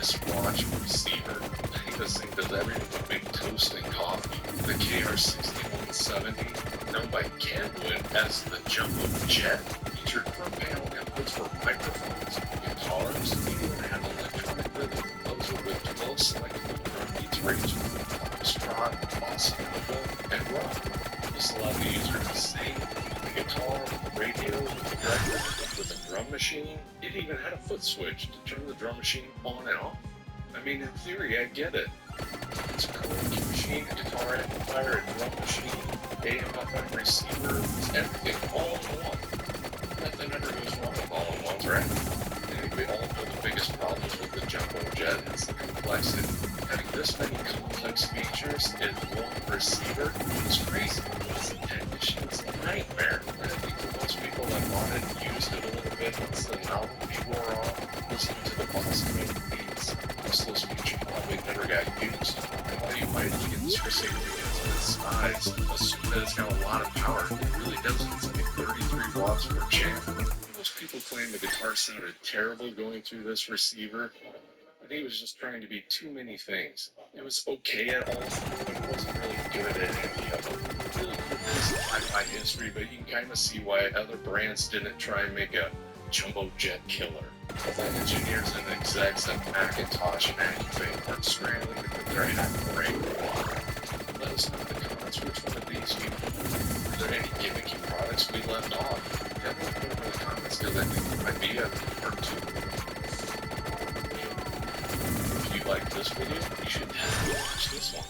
wristwatch receiver. I think this thing does everything but make toast and coffee. The KR6170, known by Kenwood as the Jumbo Jet, featured front panel inputs for microphones, guitars, and even had electronic rhythm composer with 12 selectable drum beats ranging from foxtrot, ensemble, and rock. This allowed the user to sing, the guitar, the radio, with the record, with a drum machine. It even had a foot switch to turn the drum machine on and off. I mean, in theory, I get it. It's a karaoke machine, a guitar amplifier, a drum machine, AM/FM receiver, it's everything all in one. Nothing ever goes wrong with all-in-ones, right? I think we all know the biggest problems with the Jumbo Jet is the complexity. Having this many complex features in one receiver is crazy. It's a technician's nightmare. And I think for most people that bought it, used it a little bit once the novelty wore off, listening to the boss main beats, most of those features probably never got used. And while you might look at this receiver because of its size, assume that it's got a lot of power, it really doesn't. It's only 33 watts per channel. Most people claim the guitar sounded terrible going through this receiver. I think it was just trying to be too many things. It was okay at all, but it wasn't really good at any of them. Really cool piece of hi-fi history, but you can kind of see why other brands didn't try and make a Jumbo Jet killer. The engineers and execs at Macintosh and Acufane weren't scrambling to put their hat in the ring. Let us know in the comments which one of these you were there any gimmicky products we left off? Definitely put them in the comments because I think there might be a part 2. If you liked this video, you should definitely watch this one.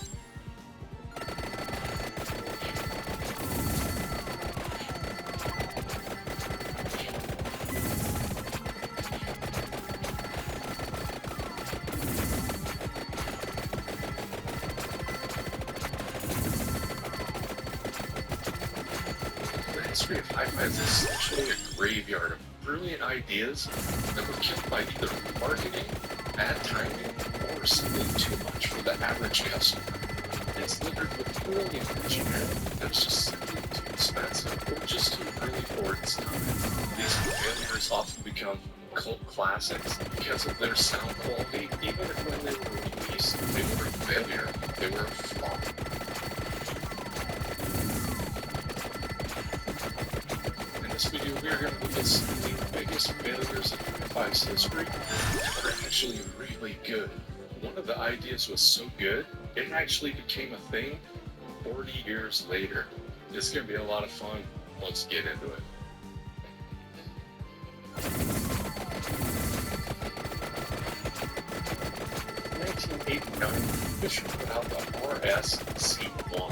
The history of hi-fi is essentially a graveyard of brilliant ideas that were killed by either marketing, bad timing, or simply too much for the average customer. It's littered with brilliant engineering that was just simply too expensive or just too early for its time. These failures often become cult classics because of their sound quality. Even if when they were released, they were a failure, they were a flop. In this video, we are going to look at some of the biggest failures in hi-fi's history that were actually really good. One of the ideas was so good, it actually became a thing 40 years later. It's going to be a lot of fun. Let's get into it. 1989, Fisher put out the RS-C1.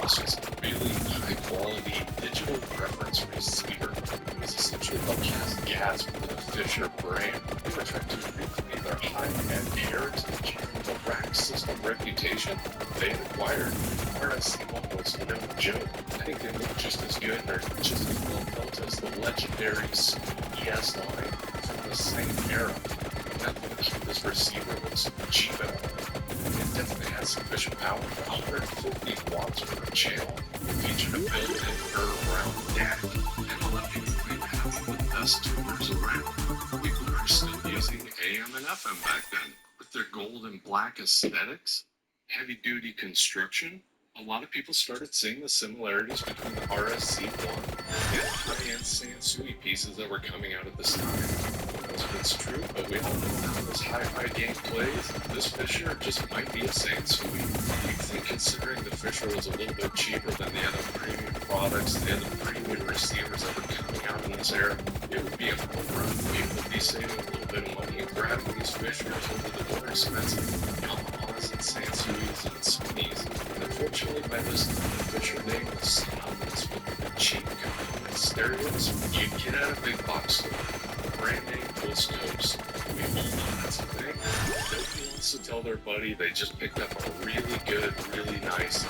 This was a really high-quality digital reference receiver. It was essentially a cast gas for the Fisher brand. They were trying to reclaim their high-end heritage and the rack system reputation they had acquired. RS-C1 was no joke. I think they look just as good or just as well built as the legendary ES line from the same era. Nothing to keep this receiver was cheap at all. It definitely has sufficient power for 150 watts per channel. It featured a built-in round DAC, and a lot of people claim to have one of the best tuners around. People were still using AM and FM back then. With their gold and black aesthetics, heavy-duty construction, a lot of people started seeing the similarities between the RS-C1 and high-end Sansui pieces that were coming out at this time. It's true, but we all know how this hi-fi game plays. This Fisher just might be a Sansui. You think considering the Fisher was a little bit cheaper than the other premium products, the other premium receivers that were coming out in this era, it would be a home run. People would be saving a little bit of money and grabbing these Fishers over the more expensive Yamahas and Sansuis and Sonys. Unfortunately, by this time, the Fisher name was synonymous with cheap component stereos you'd get at a big box store. Brand name was toast. We all know that's a thing. Nobody wants to tell their buddy they just picked up a really good, really nice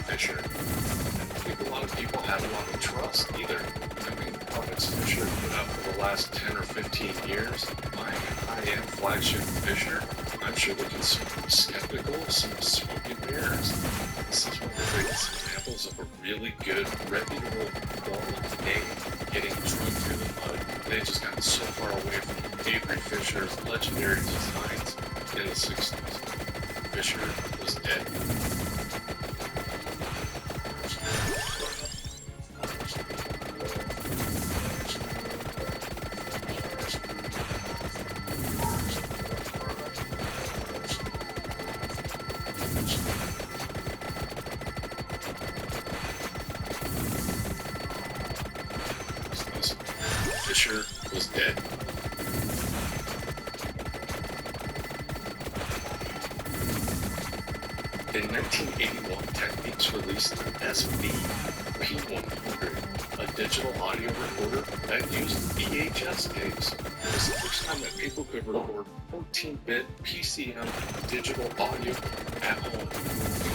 Fisher. I don't think a lot of people had a lot of trust either. Having the products Fisher put out for the last 10 or 15 years, buying a high-end flagship Fisher, I'm sure the consumer was skeptical of some smoke and mirrors. This is one of the biggest examples of a really good, reputable, quality name getting dragged through the mud. They just got so far away from Avery Fisher's legendary designs In the 60s, Fisher was dead. Fisher was dead. In 1981, Technics released an SB-P100, a digital audio recorder that used VHS tapes. It was the first time that people could record 14-bit PCM digital audio at home.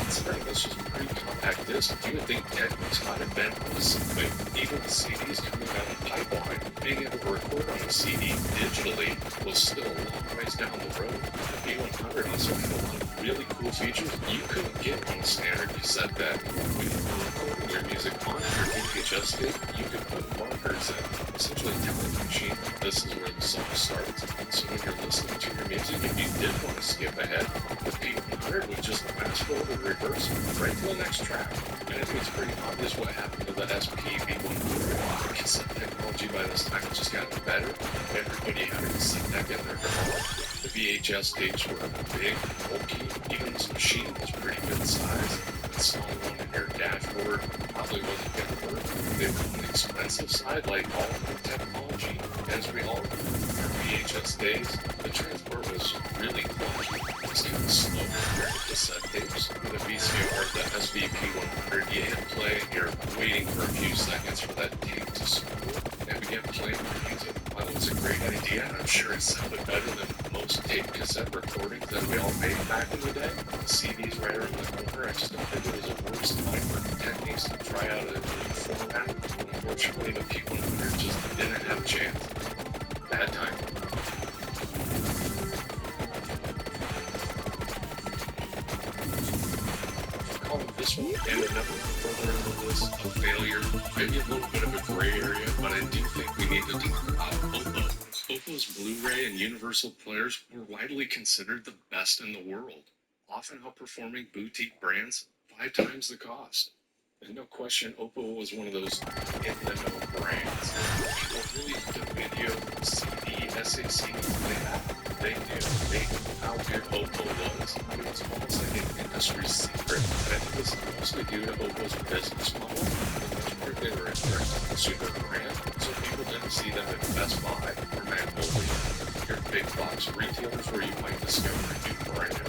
Considering this was a pretty compact disc, you would think Technics might have been on something. Even the CDs coming down the pipeline, being able to record on a CD digitally was still a long ways down the road. The P100 also had a lot of really cool features you couldn't get on a standard cassette deck. When you were recording your music on your VHS tape, you could put markers in, essentially telling the machine this is where the song starts. So when you're listening to your music, if you did want to skip ahead, the P100 would just fast forward or reverse right to the next track. And I think it's pretty obvious what happened to the SP-V100. Cassette technology by this time had just gotten better. Everybody had a cassette deck in their car. The VHS tapes were big, bulky, even this machine was pretty good size. Installing one in your dashboard probably wasn't going to work. They were on the expensive side, like all new technology. As we all remember, our VHS days, the transport was really clunky. It was kind of slow compared to cassette tapes. With a VCR, the SVP100, you hit play and you're waiting for a few seconds for that tape to spool and begin playing your music. Well, it was a great idea, and I'm sure it sounded better than most tape cassette recordings that we all made back in the day. The CDs right around the corner, I just don't think it was a worst time for Technics to try out a new format. Unfortunately, the P100 just didn't have a chance. Bad time. Calling this one and another further into this a failure, maybe a little bit of a gray area, but I do think we need to talk about Oppo. Oppo's Blu-ray and Universal players were widely considered the best in the world, often outperforming boutique brands 5 times the cost. And no question, Oppo was one of those in-the-know brands. People really took video, CD, SAC, they knew how good Oppo was. It was almost like an industry secret. And I think this is mostly due to Oppo's business model. They were a direct-to-consumer brand, so people didn't see them at Best Buy or Magnolia, your big box retailers where you might discover a new brand.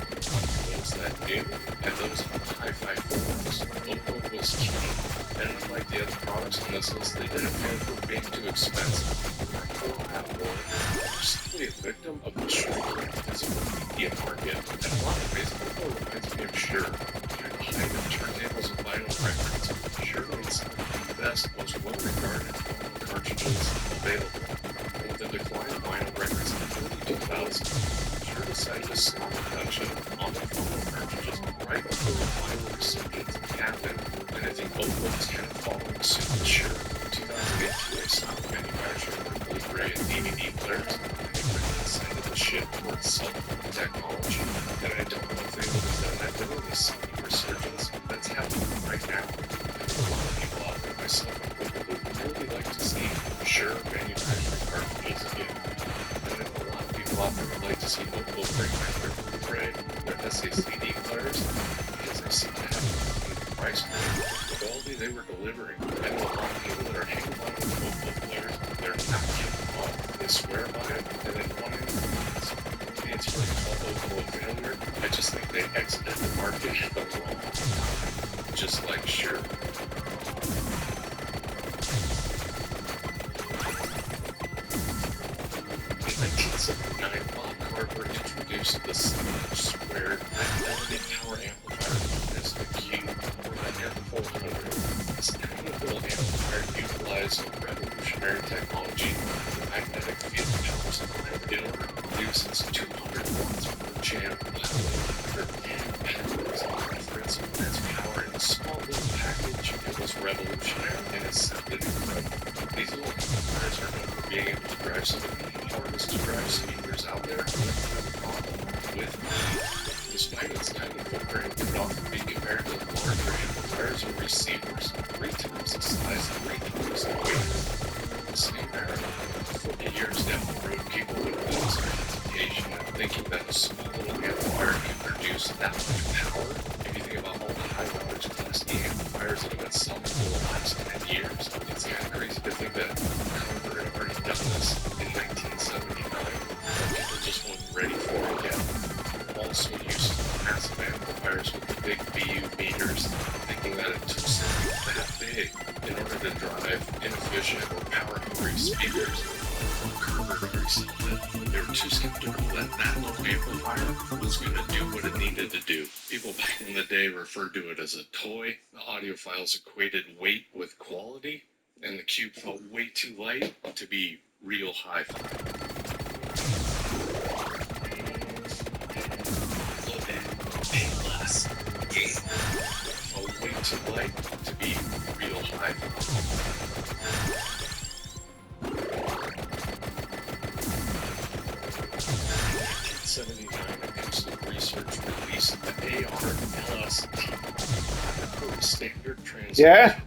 Those that knew and those on hi-fi forums, Oppo was key. And unlike the other products on this list, they didn't pay for being too expensive. Apple were simply a victim of the shrinking physical media market, and a lot of ways Oppo reminds me of Shure. They're the height of turntables and vinyl records. Shure made some of the best, most well-regarded vinyl cartridges available. And with the decline of vinyl records in the early 2000s, Shure decided to stop production on the vinyl cartridges right before the vinyl resurgence happened. And I think Oppo was kind of following suit with Shure. In 2008, they stopped manufacturing their Blu-ray and DVD players, and they decided to shift towards cell-phone technology. And I don't know if they would have done that during the CD resurgence that's happening right now. I think a lot of people out there, myself included, would really like to see Shure manufacturing cartridges again. And I know a lot of people out there would like to see Oppo bring back their Blu-ray, their SACD players, because they seem to have a price point. The quality they were delivering. I know a lot of people that are hanging on to Oppo players, they're not giving up, they swear by it, and then one in it's for Oppo a failure. I just think they exited the market at the wrong time, just like Shure. In 1979, Bob Carver introduced the squared magnetic power amplifier known as the Q, or the M400. This tiny little amplifier utilized a revolutionary technology, the magnetic field power supply, in order to produce its 200 watts per channel for 10 pennies. Difference of its power in a small little package. It was revolutionary and it sounded incredible. These little amplifiers are known for being able to drive some of the hardest to drive speakers out there. The problem with Despite its tiny footprint, it can often be compared to larger amplifiers or receivers, 3 times the size and 3 times the weight. The same era, 40 years down the road, people would lose their hesitation at thinking that a small little amplifier can produce that much power. If you think about all the high voltage class D amplifiers that have been selling for the last 10 years, it's kind of crazy to think that Concord had already done this in 1979, but people just weren't ready for it yet. Also used massive amplifiers with the big BU meters, thinking that it took something that big in order to drive inefficient or power-hungry speakers. Concord already saw that. They were too skeptical that that little amplifier was going to do what it needed to do. People back in the day referred to it as a toy. The audiophiles equated weight with quality, and the Cube felt way too light to be real hi-fi. Way too light to be real high. 1979, Acoustic Research released the AR-LST, a standard transmission. Yeah.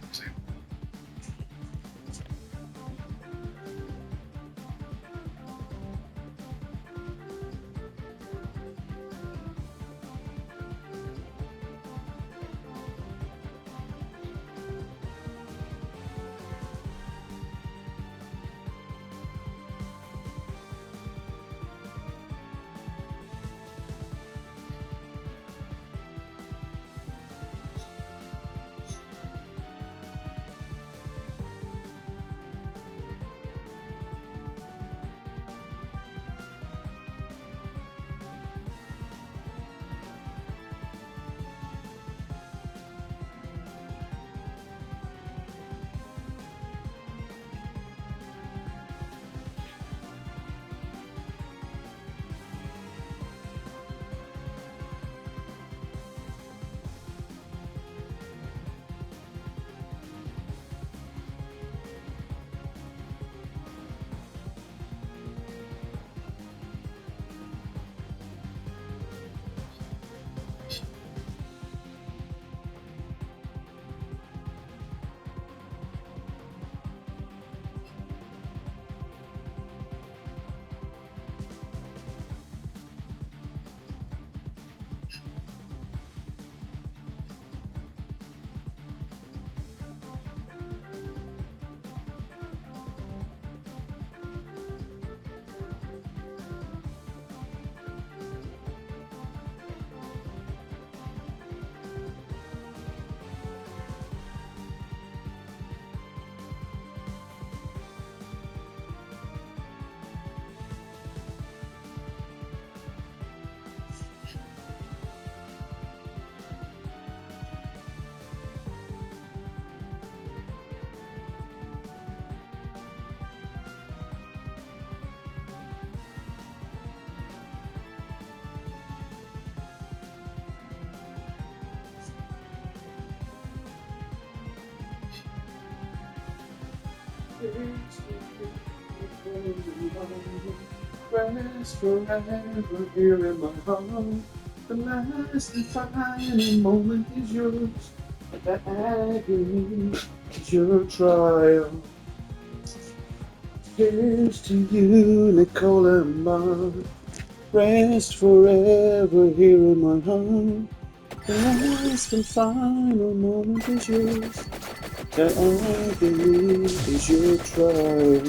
Rest forever here in my heart. The last and final moment is yours. The agony is your trial. Here's to you, Nicole and Mark. Rest forever here in my heart. The last and final moment is yours. The agony is your trial.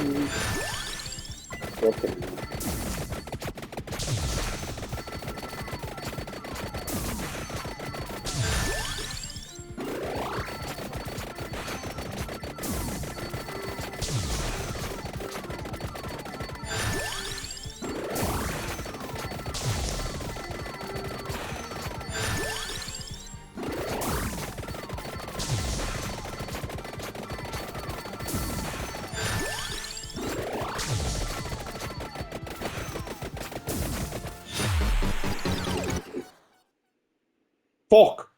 Okay. Fuck.